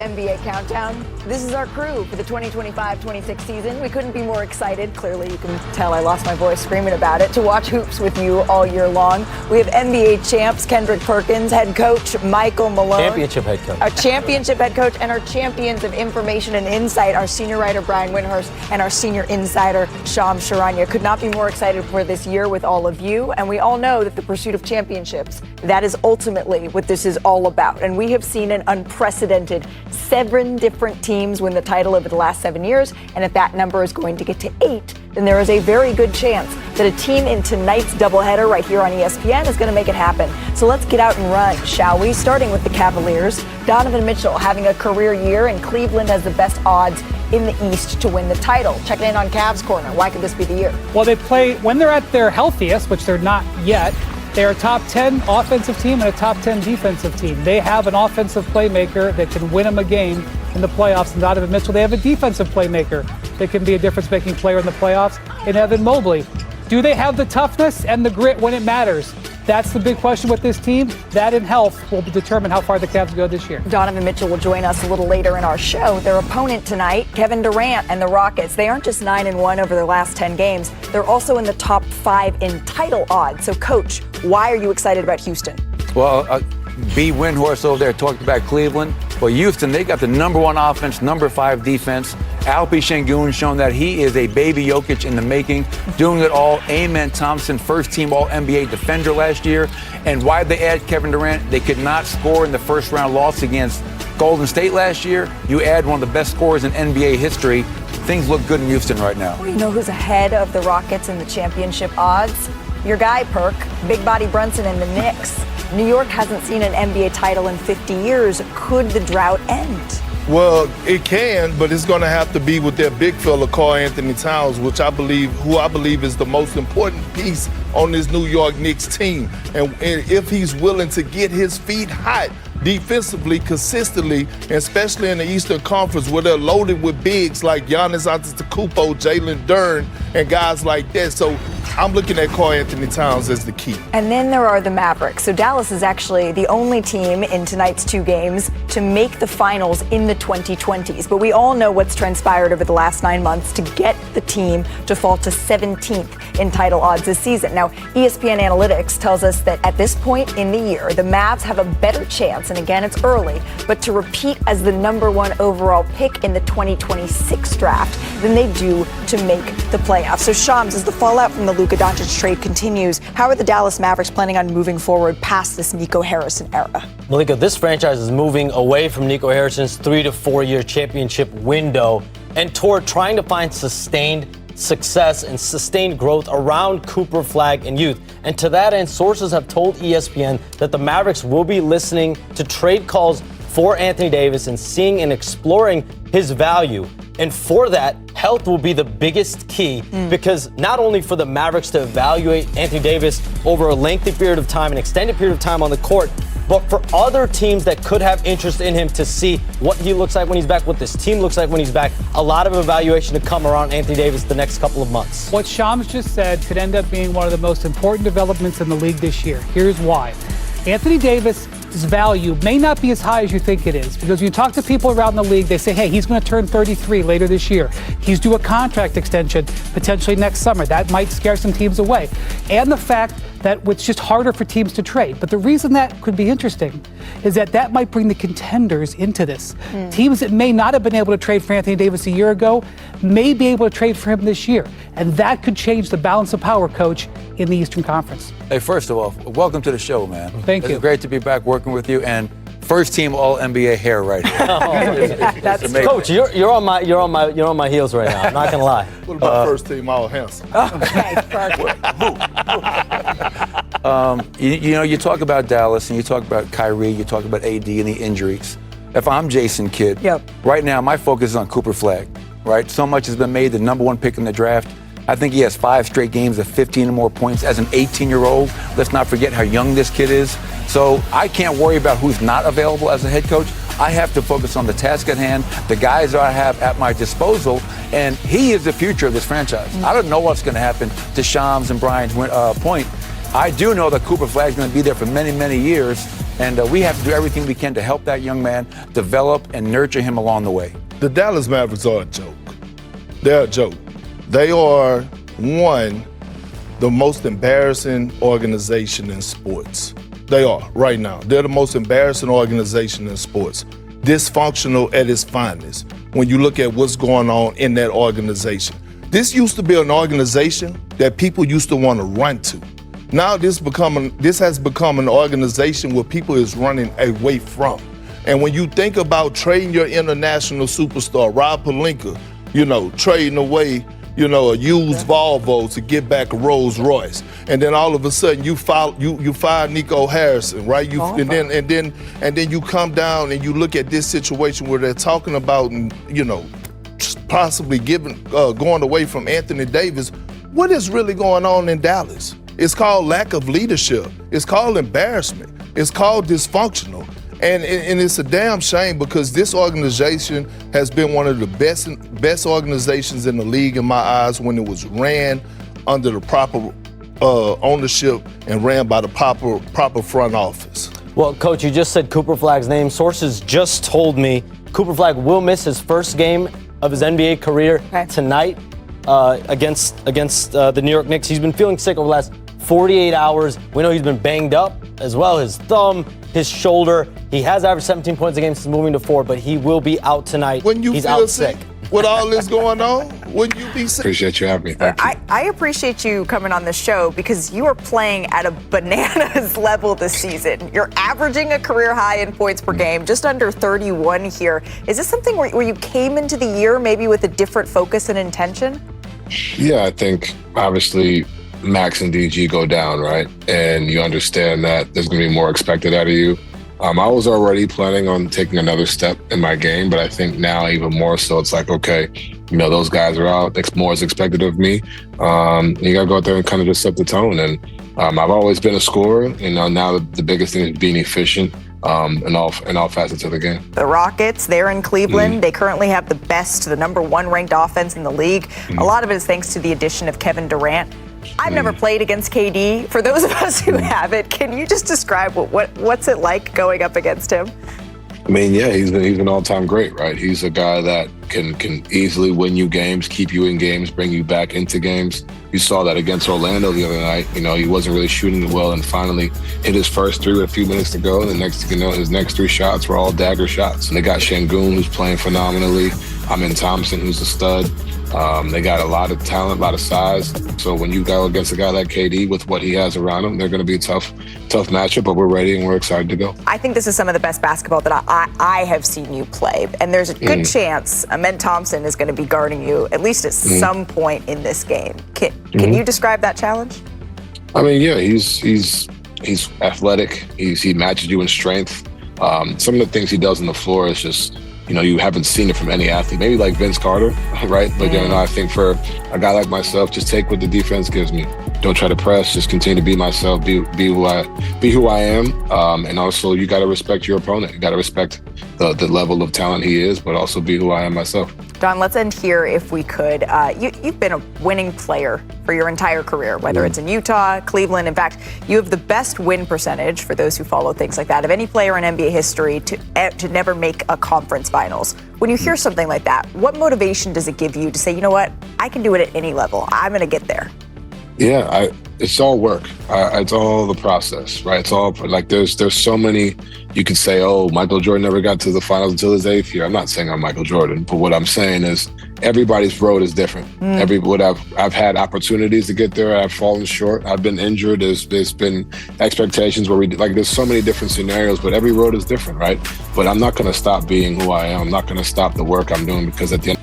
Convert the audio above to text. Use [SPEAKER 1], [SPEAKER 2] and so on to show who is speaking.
[SPEAKER 1] NBA Countdown. This is our crew for the 2025-26 season. We couldn't be more excited. Clearly, you can tell I lost my voice screaming about it, to watch hoops with you all year long. We have NBA champs Kendrick Perkins, head coach Michael Malone.
[SPEAKER 2] Championship head coach.
[SPEAKER 1] Our championship head coach and our champions of information and insight, our senior writer Brian Windhorst and our senior insider Sham Sharanya. Could not be more excited for this year with all of you. And we all know that the pursuit of championships, that is ultimately what this is all about. And we have seen an unprecedented 7 different teams win the title over the last 7 years. And if that number is going to get to 8, then there is a very good chance that a team in tonight's doubleheader right here on ESPN is going to make it happen. So let's get out and run, shall we? Starting with the Cavaliers. Donovan Mitchell having a career year, and Cleveland has the best odds in the East to win the title. Checking in on Cavs Corner. Why could this be the year?
[SPEAKER 3] Well, they play, when they're at their healthiest, which they're not yet, they're a top 10 offensive team and a top 10 defensive team. They have an offensive playmaker that can win them a game in the playoffs. And Donovan Mitchell, they have a defensive playmaker that can be a difference-making player in the playoffs in Evan Mobley. Do they have the toughness and the grit when it matters? That's the big question with this team. That and health will determine how far the Cavs go this year.
[SPEAKER 1] Donovan Mitchell will join us a little later in our show. Their opponent tonight, Kevin Durant and the Rockets. They aren't just 9-1 over their last 10 games. They're also in the top 5 in title odds. So, Coach, why are you excited about Houston?
[SPEAKER 4] Well, B. Windhorst over there talked about Cleveland. Well, Houston, they got the number 1 offense, number 5 defense. Alpi Şengün shown that he is a baby Jokic in the making, doing it all. Amen Thompson, first team All-NBA defender last year. And why did they add Kevin Durant? They could not score in the first round loss against Golden State last year. You add one of the best scorers in NBA history. Things look good in Houston right now.
[SPEAKER 1] Well, you know who's ahead of the Rockets in the championship odds? Your guy, Perk, Big Body Brunson and the Knicks. New York hasn't seen an NBA title in 50 years. Could the drought end?
[SPEAKER 5] Well, it can, but it's going to have to be with their big fella, Karl Anthony Towns, who I believe is the most important piece on this New York Knicks team. And if he's willing to get his feet hot defensively consistently, especially in the Eastern Conference where they're loaded with bigs like Giannis Antetokounmpo, Jalen Duren, and guys like that. So I'm looking at Karl Anthony Towns as the key.
[SPEAKER 1] And then there are the Mavericks. So Dallas is actually the only team in tonight's 2 games to make the finals in the 2020s. But we all know what's transpired over the last 9 months to get the team to fall to 17th in title odds this season. Now, ESPN Analytics tells us that at this point in the year, the Mavs have a better chance, and again, it's early, but to repeat as the number 1 overall pick in the 2026 draft than they do to make the playoffs. So, Shams, as the fallout from the Luka Doncic trade continues, how are the Dallas Mavericks planning on moving forward past this Nico Harrison era?
[SPEAKER 2] Malika, this franchise is moving away from Nico Harrison's 3 to 4 year championship window and toward trying to find sustained success and sustained growth around Cooper Flagg and youth. And to that end, sources have told ESPN that the Mavericks will be listening to trade calls for Anthony Davis and seeing and exploring his value. And for that, health will be the biggest key because not only for the Mavericks to evaluate Anthony Davis over a lengthy period of time, an extended period of time on the court, but for other teams that could have interest in him to see what he looks like when he's back, what this team looks like when he's back. A lot of evaluation to come around Anthony Davis the next couple of months.
[SPEAKER 3] What Shams just said could end up being one of the most important developments in the league this year. Here's why. Anthony Davis' value may not be as high as you think it is, because when you talk to people around the league, they say, hey, he's going to turn 33 later this year. He's due a contract extension potentially next summer. That might scare some teams away. And the fact that it's just harder for teams to trade. But the reason that could be interesting is that might bring the contenders into this. Teams that may not have been able to trade for Anthony Davis a year ago may be able to trade for him this year. And that could change the balance of power, Coach, in the Eastern Conference.
[SPEAKER 4] Hey, first of all, welcome to the show, man.
[SPEAKER 3] Thank you.
[SPEAKER 4] It's great to be back working with you, and first team All-NBA hair right here.
[SPEAKER 1] That's
[SPEAKER 4] amazing.
[SPEAKER 2] Coach, you're on my heels right now. I'm not gonna lie.
[SPEAKER 5] What about first team all handsome?
[SPEAKER 4] You talk about Dallas and you talk about Kyrie, you talk about AD and the injuries. If I'm Jason Kidd, right now my focus is on Cooper Flagg, right? So much has been made, the number 1 pick in the draft. I think he has 5 straight games of 15 or more points as an 18-year-old. Let's not forget how young this kid is. So I can't worry about who's not available as a head coach. I have to focus on the task at hand, the guys that I have at my disposal, and he is the future of this franchise. I don't know what's going to happen to Shams and Brian's point. I do know that Cooper Flagg is going to be there for many, many years, And we have to do everything we can to help that young man develop and nurture him along the way.
[SPEAKER 5] The Dallas Mavericks are a joke. They're a joke. They are, the most embarrassing organization in sports. They are, right now. They're the most embarrassing organization in sports. Dysfunctional at its finest when you look at what's going on in that organization. This used to be an organization that people used to want to run to. Now this has become an organization where people is running away from. And when you think about trading your international superstar, Rob Pelinka, trading away, a used Volvo to get back a Rolls Royce, and then all of a sudden you fire Nico Harrison, right? And then you come down and you look at this situation where they're talking about, possibly going away from Anthony Davis. What is really going on in Dallas? It's called lack of leadership. It's called embarrassment. It's called dysfunctional. And it's a damn shame because this organization has been one of the best organizations in the league in my eyes when it was ran under the proper ownership and ran by the proper front office.
[SPEAKER 2] Well, Coach, you just said Cooper Flagg's name. Sources just told me Cooper Flagg will miss his first game of his NBA career tonight against the New York Knicks. He's been feeling sick over the last 48 hours. We know he's been banged up as well. His thumb, his shoulder. He has averaged 17 points a game since moving to 4, but he will be out tonight.
[SPEAKER 5] When you
[SPEAKER 2] he's
[SPEAKER 5] feel
[SPEAKER 2] out
[SPEAKER 5] sick with all this going on, wouldn't you be sick?
[SPEAKER 6] Appreciate you having me. Thank you.
[SPEAKER 1] I appreciate you coming on the show because you are playing at a bananas level this season. You're averaging a career high in points per game, just under 31 here. Is this something where you came into the year maybe with a different focus and intention?
[SPEAKER 6] Yeah, I think obviously Max and DG go down, right? And you understand that there's going to be more expected out of you. I was already planning on taking another step in my game, but I think now even more so, it's like, okay, those guys are out. More is expected of me. You got to go out there and kind of just set the tone. And I've always been a scorer. Now the biggest thing is being efficient in all facets of the game.
[SPEAKER 1] The Rockets, they're in Cleveland. They currently have the number 1 ranked offense in the league. A lot of it is thanks to the addition of Kevin Durant. I've never played against KD. For those of us who have it, can you just describe what's it like going up against him?
[SPEAKER 6] I mean, yeah, he's an all-time great, right? He's a guy that can easily win you games, keep you in games, bring you back into games. You saw that against Orlando the other night. He wasn't really shooting well and finally hit his first 3 with a few minutes to go. And the next thing you know, his next 3 shots were all dagger shots. And they got Şengün, who's playing phenomenally. Amin Thompson, who's a stud. They got a lot of talent, a lot of size. So when you go against a guy like KD with what he has around him, they're going to be a tough matchup, but we're ready and we're excited to go.
[SPEAKER 1] I think this is some of the best basketball that I have seen you play. And there's a good chance Amin Thompson is going to be guarding you at least at some point in this game. Can you describe that challenge?
[SPEAKER 6] I mean, yeah, he's athletic. He matches you in strength. Some of the things he does on the floor is just, you haven't seen it from any athlete. Maybe like Vince Carter, right? But I think for a guy like myself, just take what the defense gives me. Don't try to press. Just continue to be myself. Be who I am. And also, you got to respect your opponent. You got to respect the level of talent he is, but also be who I am myself.
[SPEAKER 1] Don, let's end here if we could. You've been a winning player for your entire career, whether it's in Utah, Cleveland. In fact, you have the best win percentage, for those who follow things like that, of any player in NBA history to never make a conference finals. When you hear something like that, what motivation does it give you to say, you know what, I can do it at any level. I'm going to get there.
[SPEAKER 6] Yeah, it's all work. It's all the process, right? It's all like there's so many. You could say, oh, Michael Jordan never got to the finals until his 8th year. I'm not saying I'm Michael Jordan, but what I'm saying is everybody's road is different. I've had opportunities to get there. I've fallen short. I've been injured. There's been expectations where there's so many different scenarios, but every road is different, right? But I'm not going to stop being who I am. I'm not going to stop the work I'm doing because at the end